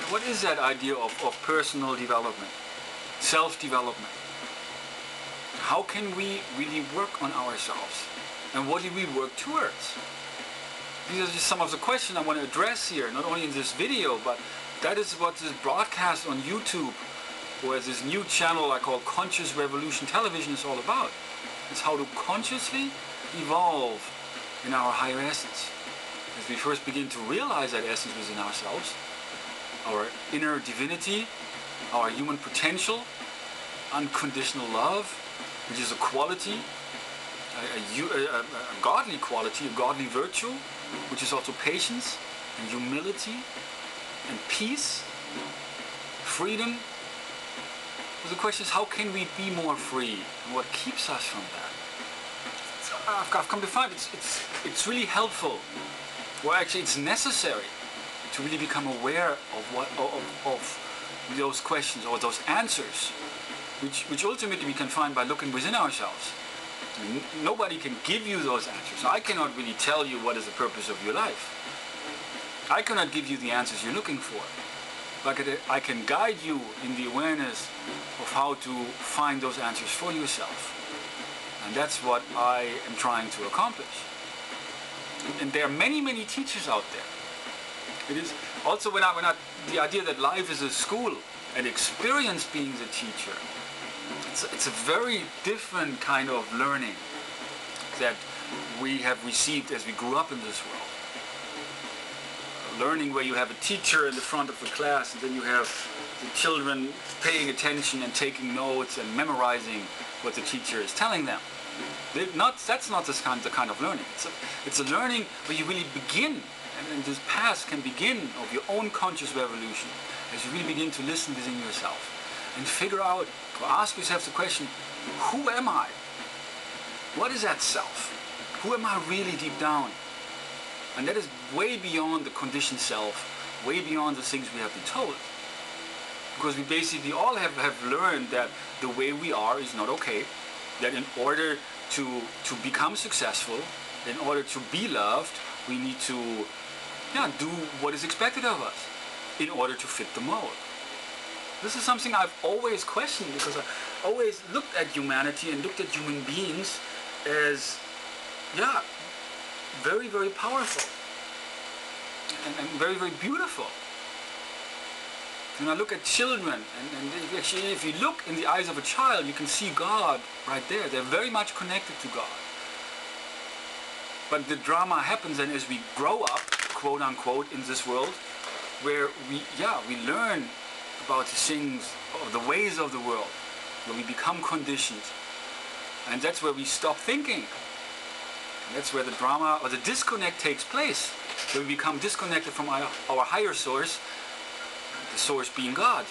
what is that idea of personal development, self-development? How can we really work on ourselves? And what do we work towards? These are just some of the questions I want to address here, not only in this video, but that is what this broadcast on YouTube, or this new channel I call Conscious Revolution Television, is all about. It's how to consciously evolve in our higher essence. As we first begin to realize that essence within ourselves, our inner divinity, our human potential, unconditional love, which is a quality, a godly quality, a godly virtue, which is also patience and humility and peace, freedom. So the question is, how can we be more free, and what keeps us from that? So I've come to find it's really helpful, or actually it's necessary, to really become aware of those questions or those answers, which ultimately we can find by looking within ourselves. I mean, nobody can give you those answers. I cannot really tell you what is the purpose of your life. I cannot give you the answers you're looking for. But I can guide you in the awareness of how to find those answers for yourself. And that's what I am trying to accomplish. And there are many, many teachers out there. It is also the idea that life is a school and experience being the teacher. It's a very different kind of learning that we have received as we grew up in this world. Learning where you have a teacher in the front of the class, and then you have the children paying attention and taking notes and memorizing what the teacher is telling them. That's not the kind of learning. It's a learning where you really begin, and this path can begin of your own conscious revolution, as you really begin to listen within yourself and figure out, or ask yourself the question, who am I? What is that self? Who am I really deep down? And that is way beyond the conditioned self, way beyond the things we have been told. Because we basically all have learned that the way we are is not okay, that in order to become successful, in order to be loved, we need to do what is expected of us in order to fit the mold. This is something I've always questioned, because I always looked at humanity and looked at human beings as, very, very powerful and very, very beautiful. When I look at children, and actually if you look in the eyes of a child, you can see God right there. They're very much connected to God. But the drama happens then as we grow up, quote unquote, in this world, where we learn about the things, the ways of the world, where we become conditioned. And that's where we stop thinking. And that's where the drama or the disconnect takes place, where we become disconnected from our higher source, the source being God.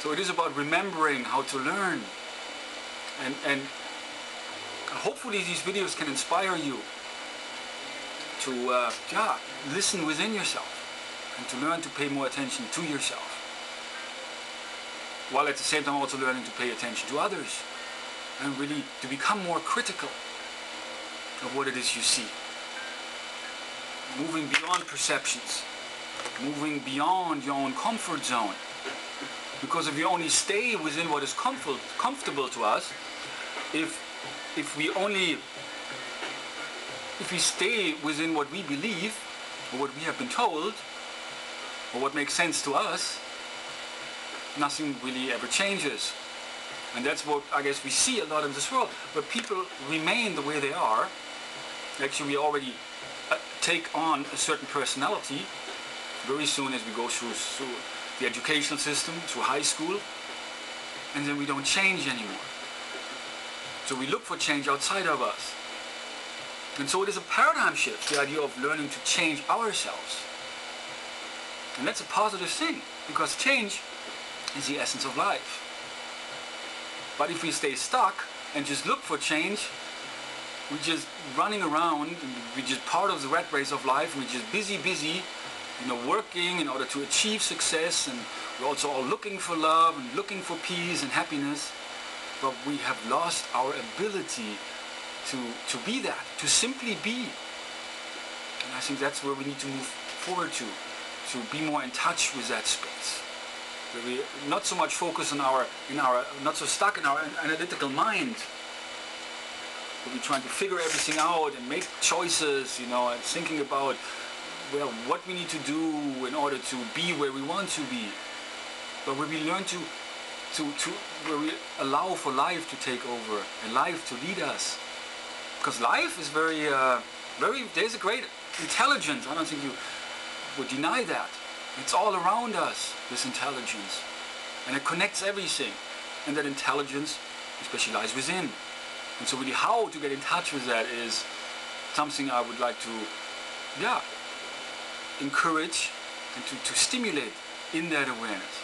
So it is about remembering how to learn. And hopefully these videos can inspire you to listen within yourself and to learn to pay more attention to yourself, while at the same time also learning to pay attention to others and really to become more critical of what it is you see. Moving beyond perceptions, moving beyond your own comfort zone. Because if you only stay within what is comfortable to us, if we stay within what we believe, or what we have been told, or what makes sense to us, nothing really ever changes. And that's what I guess we see a lot in this world, where people remain the way they are. Actually, we already take on a certain personality very soon as we go through the educational system, through high school, and then we don't change anymore. So we look for change outside of us. And so it is a paradigm shift, the idea of learning to change ourselves. And that's a positive thing, because change is the essence of life. But if we stay stuck and just look for change, we're just running around, and we're just part of the rat race of life, and we're just busy, working in order to achieve success, and we're also all looking for love and looking for peace and happiness, but we have lost our ability to be that, to simply be. And I think that's where we need to move forward to be more in touch with that space. Where we not so much focus on not so stuck in our analytical mind. Where we're trying to figure everything out and make choices, you know, and thinking about, well, what we need to do in order to be where we want to be. But where we learn where we allow for life to take over and life to lead us. Because life is there's a great intelligence. I don't think you would deny that. It's all around us, this intelligence. And it connects everything. And that intelligence especially lies within. And so really how to get in touch with that is something I would like to, encourage and to stimulate in that awareness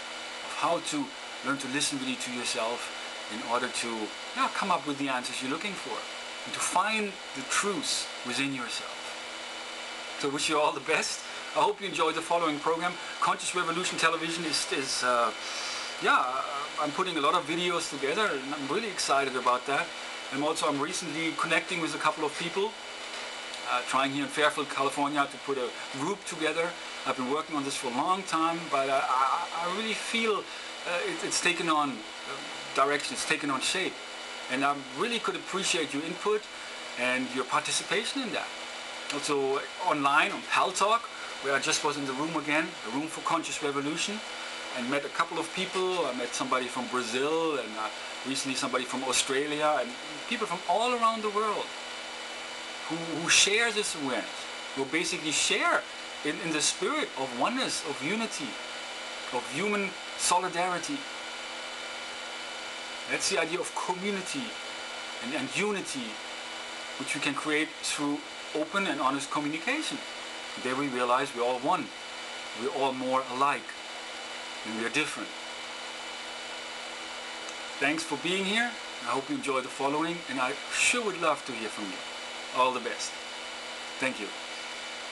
of how to learn to listen really to yourself in order to come up with the answers you're looking for and to find the truth within yourself. So I wish you all the best. I hope you enjoyed the following program. Conscious Revolution Television is I'm putting a lot of videos together and I'm really excited about that. And also I'm recently connecting with a couple of people, trying here in Fairfield, California to put a group together. I've been working on this for a long time, but I really feel it's taken on direction, it's taken on shape. And I really could appreciate your input and your participation in that. Also online on Paltalk, where I just was in the room again, a room for Conscious Revolution, and met a couple of people. I met somebody from Brazil and recently somebody from Australia, and people from all around the world who share this awareness, who basically share in the spirit of oneness, of unity, of human solidarity. That's the idea of community and unity, which we can create through open and honest communication. There we realize we're all one. We're all more alike. And we are different. Thanks for being here. I hope you enjoy the following, and I sure would love to hear from you. All the best. Thank you.